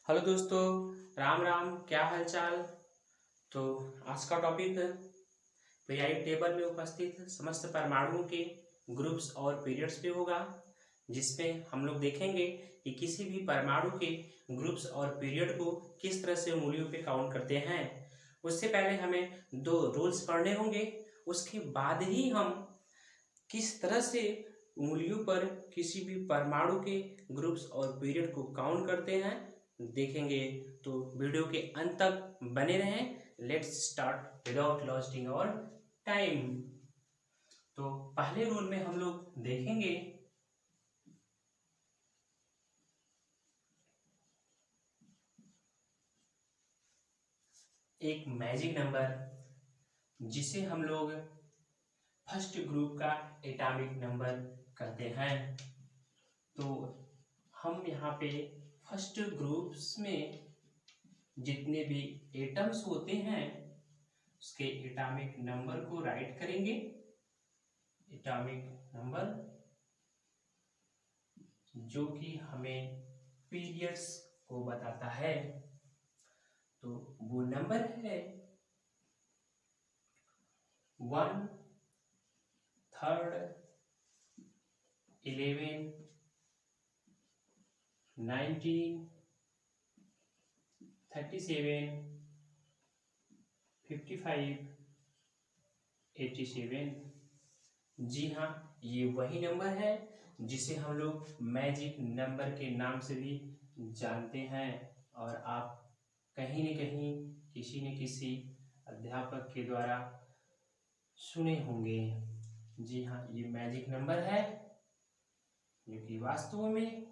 Hello दोस्तों, राम राम। क्या हाल चाल। तो आज का टॉपिक पीरियाडिक टेबल में उपस्थित समस्त परमाणुओं के ग्रुप्स और पीरियड्स पे होगा, जिसमें हम लोग देखेंगे कि किसी भी परमाणु के ग्रुप्स और पीरियड को किस तरह से उंगलियों पे काउंट करते हैं। उससे पहले हमें दो रूल्स पढ़ने होंगे, उसके बाद ही हम किस तरह से उंगलियों पर किसी भी परमाणु के ग्रुप्स और पीरियड को काउंट करते हैं देखेंगे। तो वीडियो के अंत तक बने रहें। लेट्स स्टार्ट विदाउट लॉस्टिंग और टाइम। तो पहले रूल में हम लोग देखेंगे एक मैजिक नंबर, जिसे हम लोग फर्स्ट ग्रुप का एटॉमिक नंबर कहते हैं। तो हम यहाँ पे फर्स्ट ग्रुप्स में जितने भी एटम्स होते हैं उसके एटॉमिक नंबर को राइट करेंगे। एटॉमिक नंबर जो कि हमें पीरियड्स को बताता है, तो वो नंबर है 1, 3, 11, 19, 37, 55, 87। जी हाँ, ये वही नंबर है जिसे हम लोग मैजिक नंबर के नाम से भी जानते हैं, और आप कहीं न कहीं किसी न किसी अध्यापक के द्वारा सुने होंगे। जी हाँ, ये मैजिक नंबर है जो कि वास्तव में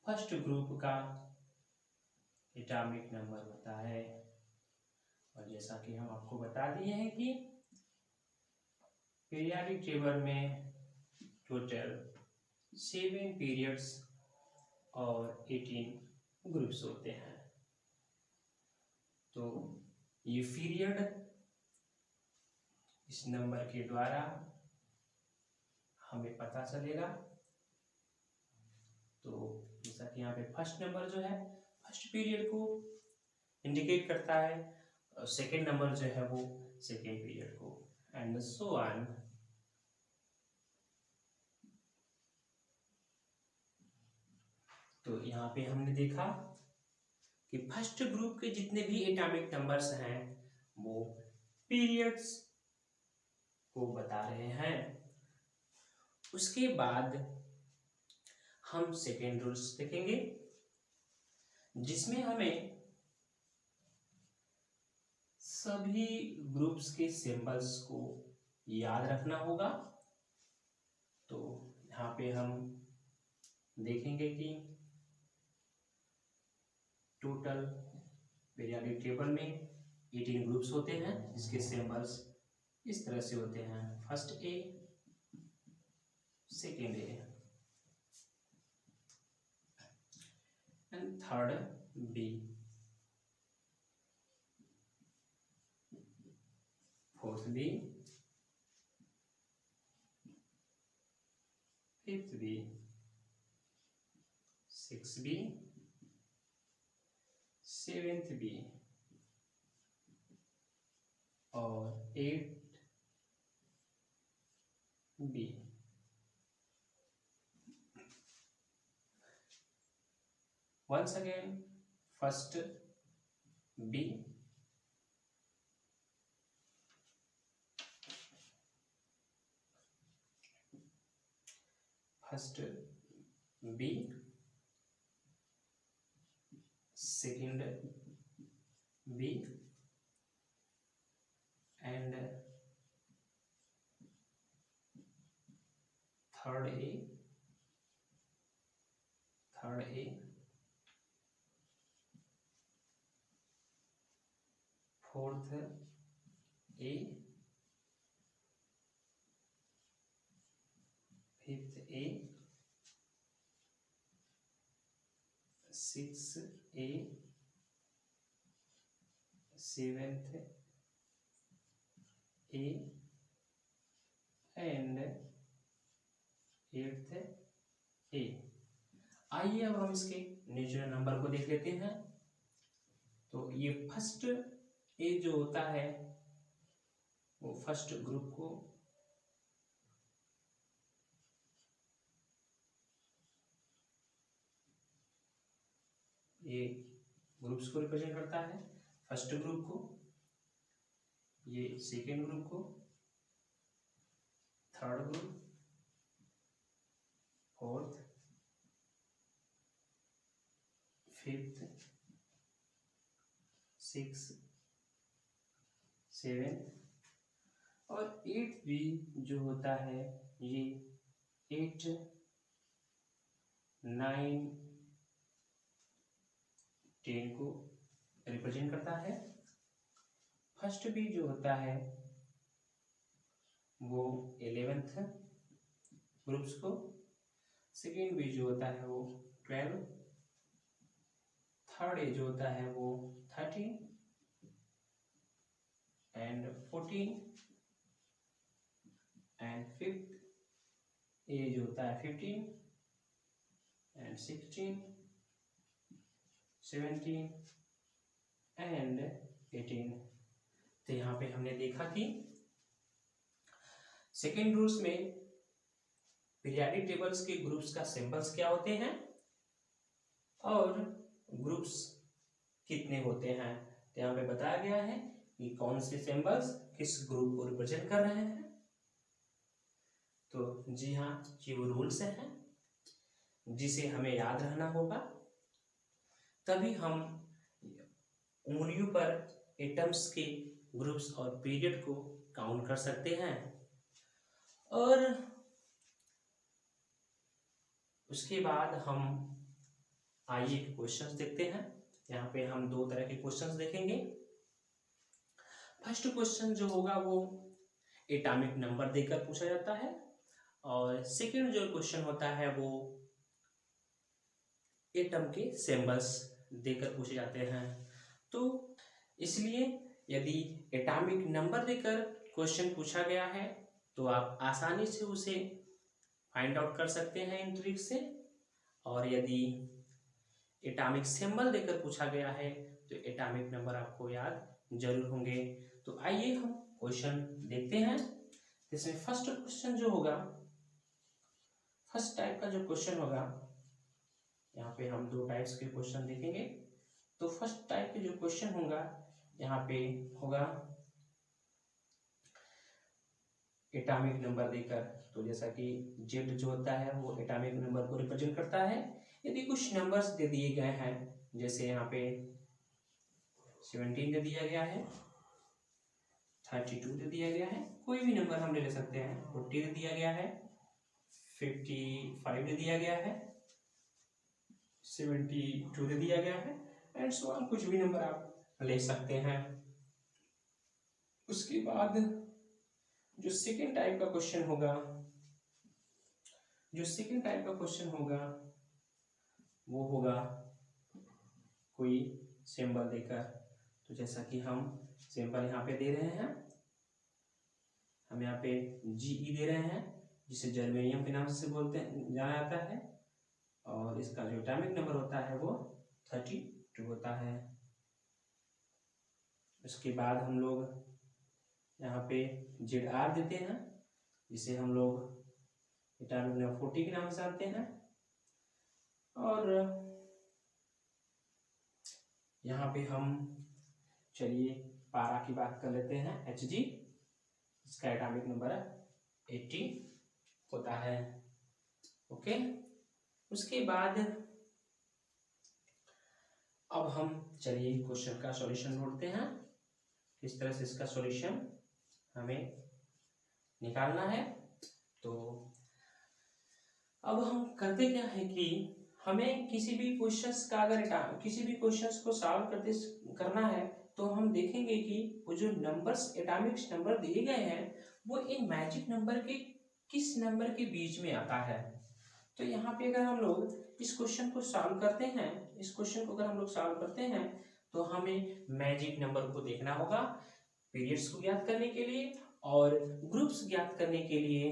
फर्स्ट ग्रुप का एटॉमिक नंबर होता है। और जैसा कि हम आपको बता दिए हैं कि पीरियाडिक टेबल में टोटल 7 पीरियड्स और 18 ग्रुप्स होते हैं। तो ये पीरियड इस नंबर के द्वारा हमें पता चलेगा। तो जैसा कि यहाँ पे फर्स्ट नंबर जो है फर्स्ट पीरियड को इंडिकेट करता है, और सेकेंड नंबर जो है वो सेकेंड पीरियड को, एंड सो ऑन। तो यहाँ पे हमने देखा कि फर्स्ट ग्रुप के जितने भी एटॉमिक नंबर्स हैं वो पीरियड्स को बता रहे हैं। उसके बाद हम सेकेंड रूल्स देखेंगे, जिसमें हमें सभी ग्रुप्स के सिंबल्स को याद रखना होगा। तो यहाँ पे हम देखेंगे कि टोटल पीरियोडिक टेबल में 18 ग्रुप्स होते हैं, जिसके सिंबल्स इस तरह से होते हैं। First A, second A and third B, fourth B, fifth B, six B, seventh B eight B बी। once again, first B, first B, second B, and third A, fourth A, fifth A, sixth A, seventh A, and eighth A। आइए अब हम इसके natural number को देख लेते हैं। तो ये फर्स्ट ए जो होता है वो फर्स्ट ग्रुप को ये ग्रुप्स को रिप्रेजेंट करता है, फर्स्ट ग्रुप को, ये सेकेंड ग्रुप को, third group, fourth, fifth, six, seventh और एट्थ भी जो होता है ये 8, 9, 10 को रिप्रेजेंट करता है। फर्स्ट भी जो होता है वो 11th ग्रुप्स को, सेकेंड भी जो होता है वो 12, थर्ड जो होता है वो 13 एंड 14 एंड फिफ्थ ए जो होता है 15 एंड 16, 17 एंड 18। तो यहाँ पे हमने देखा कि सेकेंड रूल्स में पीरियाडिक टेबल्स के ग्रुप्स का सिंबल्स क्या होते हैं और ग्रुप्स कितने होते हैं। तो यहाँ पे बताया गया है कि कौन से सिंबल्स किस ग्रुप को रिप्रेजेंट कर रहे हैं। तो जी हाँ, ये वो रूल्स हैं जिसे हमें याद रहना होगा, तभी हम उंगलियों पर एटम्स के ग्रुप्स और पीरियड को काउंट कर सकते हैं। और उसके बाद हम आइए क्वेश्चंस देखते हैं। यहाँ पे हम दो तरह के क्वेश्चंस देखेंगे। फर्स्ट क्वेश्चन जो होगा वो एटॉमिक नंबर देकर पूछा जाता है और सेकंड जो क्वेश्चन होता है वो एटम के सिंबल्स देकर पूछे जाते हैं। तो इसलिए यदि एटॉमिक नंबर देकर क्वेश्चन पूछा गया है तो आप आसानी से उसे फाइंड आउट कर सकते हैं इन ट्रिक से, और यदि एटॉमिक सिंबल देकर पूछा गया है तो एटॉमिक नंबर आपको याद जरूर होंगे। तो आइए हम क्वेश्चन देखते हैं। इसमें फर्स्ट क्वेश्चन जो होगा, फर्स्ट टाइप का जो क्वेश्चन होगा, यहाँ पे हम दो टाइप्स के क्वेश्चन देखेंगे। तो फर्स्ट टाइप के जो क्वेश्चन होगा यहाँ पे होगा एटॉमिक नंबर देकर। तो जैसा कि जेड जो होता है वो एटॉमिक नंबर को रिप्रेजेंट करता है। यदि कुछ नंबर्स दे दिए गए हैं, जैसे यहाँ पे 17 दे दिया गया है, 32 दे दिया गया है, कोई भी नंबर हम ले सकते हैं, 40 दे दिया गया है, 55 दे दिया गया है, 72 दे दिया गया है एंड सो ऑन, कुछ भी नंबर आप ले सकते हैं। उसके बाद जो सेकेंड टाइप का क्वेश्चन होगा, वो होगा कोई सिंबल देकर। तो जैसा कि हम सिंबल यहाँ पे दे रहे हैं, हम यहाँ पे Ge दे रहे हैं जिसे जर्मेनियम के नाम से बोलते हैं, जाना जाता है, और इसका जो एटॉमिक नंबर होता है वो 32 होता है। उसके बाद हम लोग यहाँ पे Zr देते हैं जिसे हम लोग एटॉमिक नंबर 40 के नाम से जानते हैं, और यहाँ पे हम चलिए पारा की बात कर लेते हैं, Hg, इसका एटॉमिक नंबर 80 होता है। ओके, उसके बाद अब हम चलिए क्वेश्चन का सॉल्यूशन ढूंढते हैं, किस तरह से इसका सॉल्यूशन हमें निकालना है। तो अब हम करते क्या है कि हमें किसी भी क्वेश्चंस का अगर किसी भी क्वेश्चंस को सॉल्व करना है तो हम देखेंगे कि वो जो नंबर्स एटॉमिक नंबर दिए गए हैं वो इन मैजिक नंबर के किस नंबर के बीच में आता है। तो यहाँ पे अगर हम लोग इस क्वेश्चन को सॉल्व करते हैं, इस क्वेश्चन को अगर हम लोग सॉल्व करते हैं तो हमें मैजिक नंबर को देखना होगा पीरियड्स को ज्ञात करने के लिए और ग्रुप्स ज्ञात करने के लिए।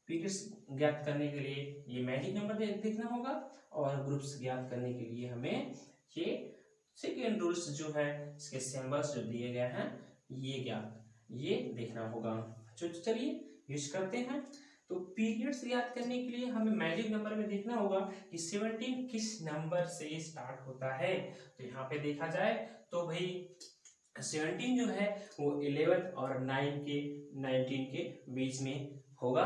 पीरियड्स ज्ञात करने के लिए ये मैजिक नंबर देखना होगा, और ग्रुप्स ज्ञात करने के लिए हमें ये सेकेंड रूल्स जो है इसके सिंबल्स जो दिए गए हैं ये देखना होगा। तो चलिए यूज करते हैं। तो पीरियड्स याद करने के लिए हमें मैजिक नंबर में देखना होगा कि 17 किस नंबर से स्टार्ट होता है। तो यहाँ पे देखा जाए तो भाई 17 जो है वो 11 और 19 के बीच में होगा।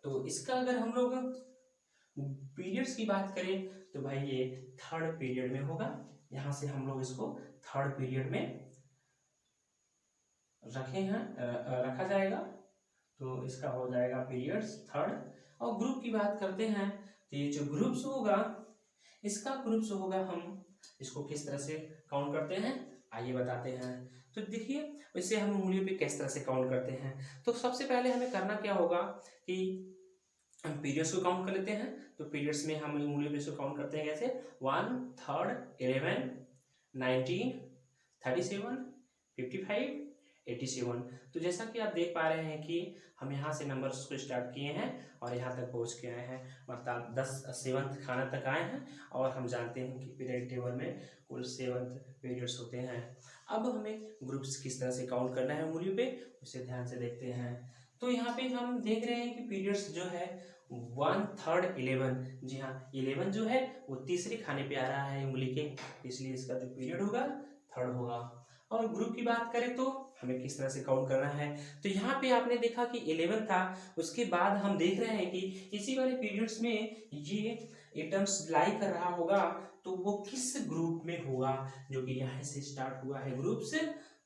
तो इसका अगर हम लोग पीरियड्स की बात करें तो भाई ये थर्ड पीरियड में होगा। यहाँ से हम लोग इसको थर्ड पीरियड में रखा जाएगा। तो इसका हो जाएगा पीरियड्स थर्ड। और ग्रुप की बात करते हैं तो ये जो ग्रुप्स होगा इसका ग्रुप्स होगा, हम इसको किस तरह से काउंट करते हैं आइए बताते हैं। तो देखिए वैसे हम उंगलियों पे किस तरह से काउंट करते हैं। तो सबसे पहले हमें करना क्या होगा कि हम पीरियड्स को काउंट कर लेते हैं। तो पीरियड्स में हम उंगलियों पे इसको काउंट करते हैं कैसे 1, 3, 11, 19, 37, 55, 87। तो जैसा कि आप देख पा रहे हैं कि हम यहाँ से नंबर्स को स्टार्ट किए हैं और यहाँ तक पहुँच के आए हैं, मतलब 7th खाना तक आए हैं। और हम जानते हैं कि पीरियड टेबल में कुल 7 पीरियड्स होते हैं। अब हमें ग्रुप्स किस तरह से काउंट करना है उंगलियों पे, उसे ध्यान से देखते हैं। तो यहाँ पे हम देख रहे हैं कि पीरियड्स जो है 1, 3, 11, जी हाँ 11 जो है वो तीसरे खाने पे आ रहा है उंगली के, इसलिए इसका जो पीरियड होगा थर्ड होगा। और ग्रुप की बात करें तो हमें किस तरह से काउंट करना है। तो यहाँ पे आपने देखा कि 11 था, उसके बाद हम देख रहे हैं कि इसी वाले पीरियड्स में ये एटम्स लाई कर रहा होगा, तो वो किस ग्रुप में होगा जो कि यहाँ से स्टार्ट हुआ है ग्रुप से।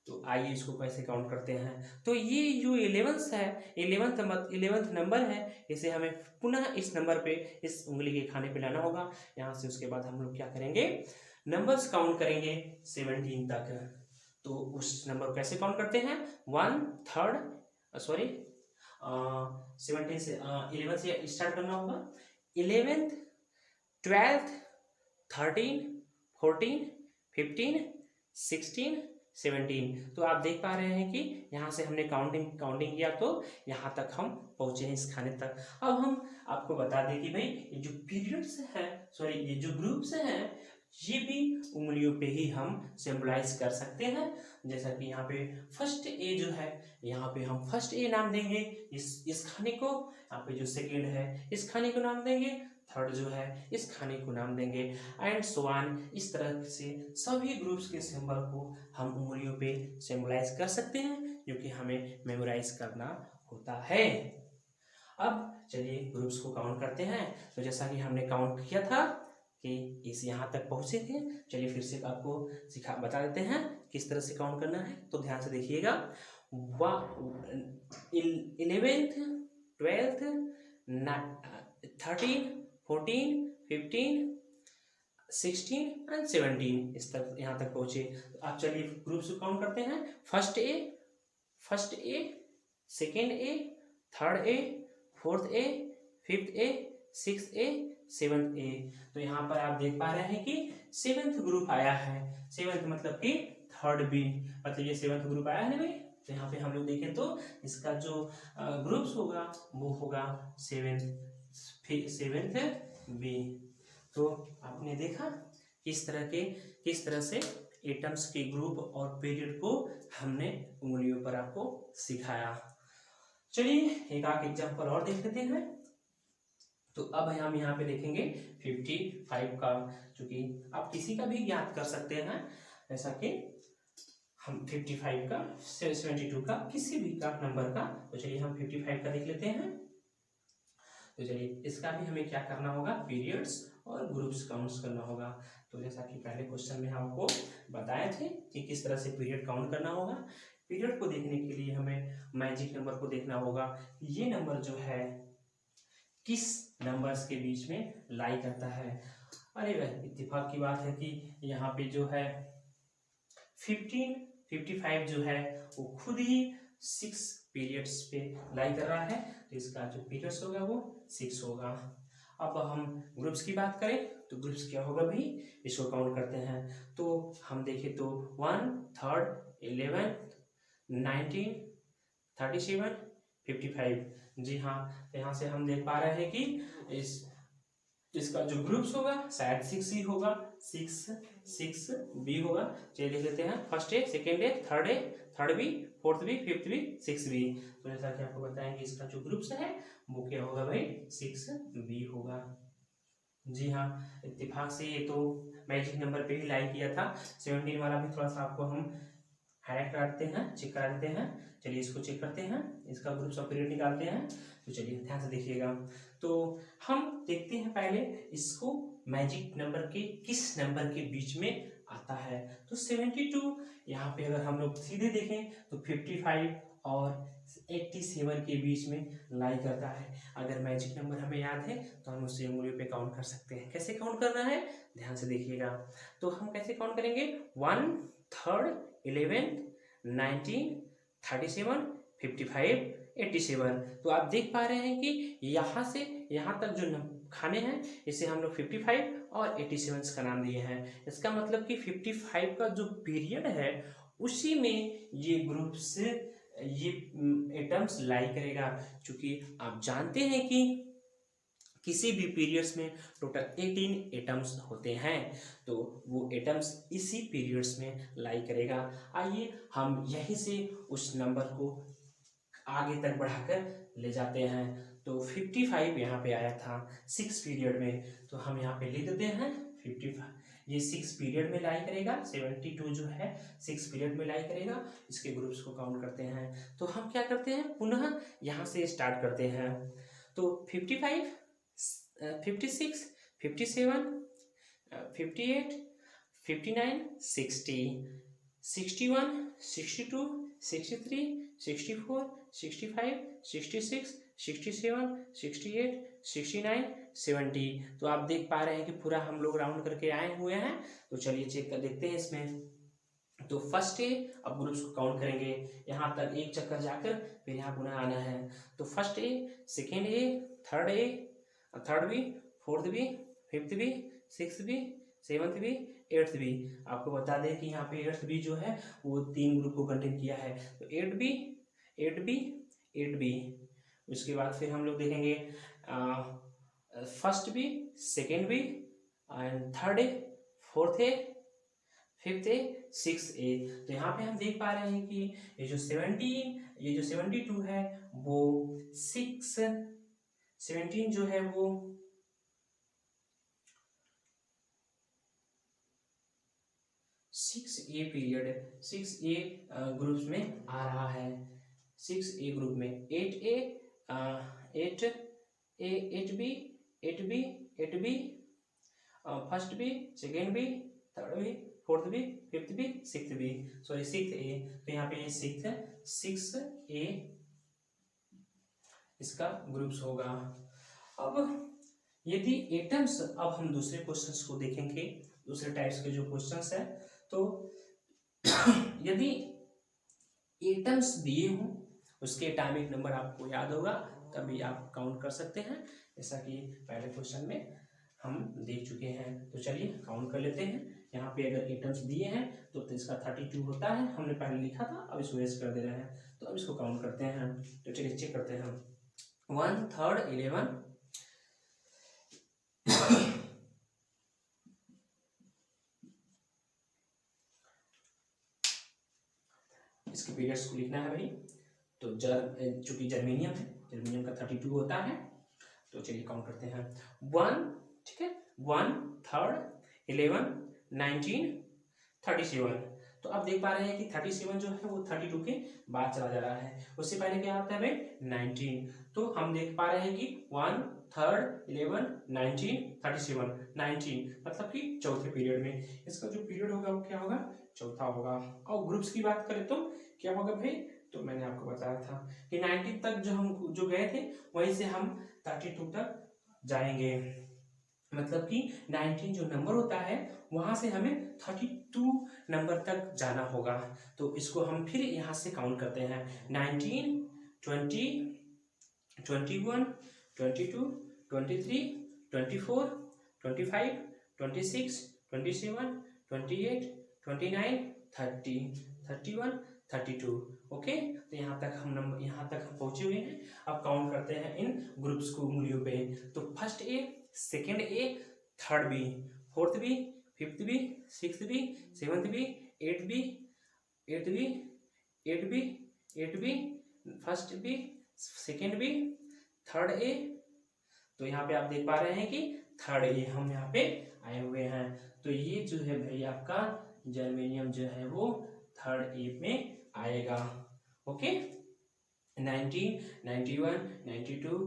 तो आइए इसको कैसे काउंट करते हैं। तो ये जो 11th है 11th नंबर है, इसे हमें पुनः इस नंबर पे इस उंगली के खाने पे लाना होगा। यहाँ से उसके बाद हम लोग क्या करेंगे नंबर्स काउंट करेंगे 17 तक। तो उस नंबर को कैसे काउंट करते हैं 17 से 11 से स्टार्ट करना होगा। 11th 12th 13 14 15 16 17। तो आप देख पा रहे हैं कि यहाँ से हमने काउंटिंग किया तो यहाँ तक हम पहुँचे हैं इस खाने तक। अब हम आपको बता दें कि भाई ये जो पीरियड्स हैं ये जो ग्रुप्स हैं ये भी उंगलियों पे ही हम सिंबलाइज कर सकते हैं। जैसा कि यहाँ पे फर्स्ट ए जो है यहाँ पे हम फर्स्ट ए नाम देंगे इस खाने को। यहाँ पे जो सेकेंड है इस खाने को नाम देंगे, थर्ड जो है इस खाने को नाम देंगे, एंड सो ऑन। इस तरह से सभी ग्रुप्स के सिंबल को हम उंगलियों पे सिंबलाइज कर सकते हैं, जो कि हमें मेमोराइज करना होता है। अब चलिए ग्रुप्स को काउंट करते हैं। तो जैसा कि हमने काउंट किया था कि इस यहाँ तक पहुँचे थे, चलिए फिर से आपको बता देते हैं किस तरह से काउंट करना है। तो ध्यान से देखिएगा 11th 12th 13 14 15 16 एंड 17 इस तक यहाँ तक पहुँचे। तो आप चलिए ग्रुप्स को काउंट करते हैं। First A second A third A fourth A fifth A sixth A 7th ए। तो यहाँ पर आप देख पा रहे हैं कि 7th ग्रुप आया है। 7th मतलब कि थर्ड बी, मतलब ये 7th ग्रुप आया है ना भाई। तो यहाँ पे हम लोग देखें तो इसका जो ग्रुप्स होगा वो होगा 7th बी। तो आपने देखा किस तरह से एटम्स के ग्रुप और पीरियड को हमने उंगलियों पर आपको सिखाया। चलिए एक आध एग्जाम्पल और देख लेते हैं। तो अब हम यहाँ पे देखेंगे 55 का, चूंकि आप किसी का भी ज्ञात कर सकते हैं, जैसा कि हम 55 का 72 का किसी भी का नंबर का। तो चलिए हम 55 का देख लेते हैं। तो चलिए इसका भी हमें क्या करना होगा पीरियड्स और ग्रुप्स काउंट्स करना होगा। तो जैसा कि पहले क्वेश्चन में हमको बताए थे कि किस तरह से पीरियड काउंट करना होगा। पीरियड को देखने के लिए हमें मैजिक नंबर को देखना होगा। ये नंबर जो है किस नंबर्स के बीच में लाई करता है। अरे वह इत्तेफाक की बात है कि यहाँ पे जो है 55 जो है वो खुद ही 6 पीरियड्स पे लाई कर रहा है। तो इसका जो पीरियड्स होगा वो 6 होगा। अब हम ग्रुप्स की बात करें तो ग्रुप्स क्या होगा भाई, इसको काउंट करते हैं। तो हम देखें तो 1 3 11 19 37 55 जी हाँ, यहाँ से हम देख पा रहे हैं कि इसका जो ग्रुप्स होगा शायद 6 ही होगा, 6 बी होगा। चलिए देख लेते हैं, first A, second A, third B, fourth B, fifth B, 6 B. तो जैसा कि आपको बताएंगे इसका जो ग्रुप्स है वो क्या होगा भाई, 6 बी होगा। जी हाँ, इत्तेफाक से ये तो मैजिक नंबर पे ही लाइक किया था। 17 वाला भी थोड़ा सा आपको हम हाईलाइट कराते हैं, चेक करा देते हैं। चलिए इसको चेक करते हैं, इसका ग्रुप्स ऑफ पीरियड निकालते हैं। तो चलिए ध्यान से देखिएगा। तो हम देखते हैं पहले इसको मैजिक नंबर के किस नंबर के बीच में आता है। तो 72 यहाँ पे अगर हम लोग सीधे देखें तो 55 और 87 के बीच में लाई करता है। अगर मैजिक नंबर हमें याद है तो हम उसे उंगलियों पे काउंट कर सकते हैं। कैसे काउंट करना है, ध्यान से देखिएगा। तो हम कैसे काउंट करेंगे, 1, 3, 11, 19, 37, 55, 87। तो आप देख पा रहे हैं कि यहाँ से यहाँ तक जो खाने हैं इसे हम लोग 55 और 87 का नाम दिए हैं। इसका मतलब कि 55 का जो पीरियड है उसी में ये ग्रुप्स, ये एटम्स लाई करेगा। क्योंकि आप जानते हैं कि किसी भी पीरियड्स में टोटल 18 एटम्स होते हैं, तो वो एटम्स इसी पीरियड्स में लाई करेगा। आइए हम यहीं से उस नंबर को आगे तक बढ़ाकर ले जाते हैं। तो 55 यहाँ पे आया था 6 पीरियड में, तो हम यहाँ पे लिख देते हैं 55, ये 6 पीरियड में लाई करेगा। 72 जो है 6 पीरियड में लाई करेगा। इसके ग्रुप्स को काउंट करते हैं। तो हम क्या करते हैं, पुनः यहाँ से स्टार्ट करते हैं। तो 55, 56, 57, 58, 59, 60, 61, 62, 63, 64, 65, 66, 67, 68, 69, 70। तो आप देख पा रहे हैं कि पूरा हम लोग राउंड करके आए हुए हैं। तो चलिए चेक कर देखते हैं इसमें। तो फर्स्ट ए, अब ग्रुप्स को काउंट करेंगे, यहाँ तक एक चक्कर जाकर फिर यहाँ पुनः आना है। तो first A, second A, third B, fourth B, fifth B, sixth B, seventh B, eighth B. आपको बता दें कि यहाँ पे एट्थ बी जो है वो 3 ग्रुप को कंटेन किया है। तो 8 बी। उसके बाद फिर हम लोग देखेंगे first B, second B and third A, fourth A, fifth A, six A. तो यहाँ पे हम देख पा रहे हैं कि ये जो 72 है वो 17 जो है वो 6A पीरियड, 6A ग्रुप्स में आ रहा है। 6A ग्रुप में 8A, 8B, first B, second B, third B, fourth B, fifth B, sixth B, sorry 6A। तो यहाँ पे ये 6A इसका ग्रुप्स होगा। अब यदि एटम्स, अब हम दूसरे क्वेश्चंस को देखेंगे, दूसरे टाइप्स के जो क्वेश्चंस है। तो यदि एटम्स दिए हों, उसके एटॉमिक नंबर आपको याद होगा तभी आप काउंट कर सकते हैं, जैसा कि पहले क्वेश्चन में हम देख चुके हैं। तो चलिए काउंट कर लेते हैं। यहाँ पे अगर एटम्स दिए हैं तो इसका 32 होता है, हमने पहले लिखा था, अब इसको रेस्ट कर दे रहे हैं। तो अब इसको काउंट करते हैं। तो चलिए चेक करते हैं। 1, 3, 11, इसके पीरियड्स को लिखना है भाई। तो चूंकि जर्मेनियम है, जर्मेनियम का 32 होता है। तो चलिए काउंट करते हैं। 1, ठीक है, 1, 3, 11, 19, 37। तो आप देख पा रहे हैं कि 37 जो है वो 32 के बाद चला जा रहा है। उससे पहले क्या आता है भाई, 19। तो हम देख पा रहे हैं कि 1, 3, 11, 19, 37, 19 मतलब कि चौथे पीरियड में इसका जो पीरियड होगा वो क्या होगा, चौथा होगा। और ग्रुप्स की बात करें तो क्या होगा भाई, तो मैंने आपको बताया था कि 19 तक जो हम गए थे वहीं से हम 32 तक जाएंगे। मतलब कि 19 जो नंबर होता है वहां से हमें 32 नंबर तक जाना होगा। तो इसको हम फिर यहाँ से काउंट करते हैं। 19, 20, 21, 22, 23, 24, 25, 26, 27, 28, 29, 30, 31, 32। ओके, तो यहाँ तक हम पहुंचे हुए हैं। अब काउंट करते हैं इन ग्रुप्स को उंगलियों पे। तो first A, second A, third B, fourth B, fifth B, sixth B, seventh B, eight B, first B, second B, third A. तो यहाँ पे आप देख पा रहे हैं कि थर्ड ए हम यहाँ पे आए हुए हैं। तो ये जो है भाई आपका जर्मेनियम जो है वो थर्ड ए में आएगा। Okay, 19, 91, 92,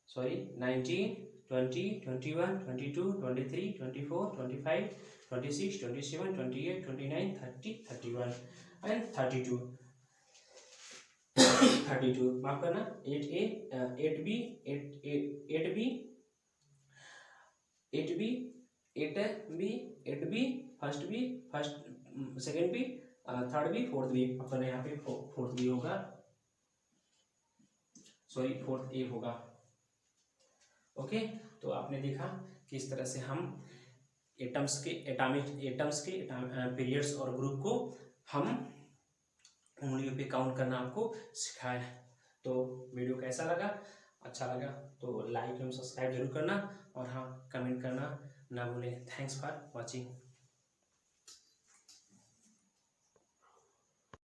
sorry 19, 20, 21, 22, 23, 24, 25, 26, 27, 28, 29, 30, 31 and 32। 32 माफ करना, 8A, 8B, 8B, first B, second B, third B, fourth B. अपन यहाँ पे फोर्थ बी होगा, सॉरी फोर्थ ए होगा। ओके, तो आपने देखा कि इस तरह से हम एटम्स के पीरियड्स और ग्रुप को हम उंगलियों पे काउंट करना आपको सिखाया है। तो वीडियो कैसा लगा? अच्छा लगा तो लाइक एवं सब्सक्राइब जरूर करना, और हाँ, कमेंट करना ना भूलें। Thanks for watching.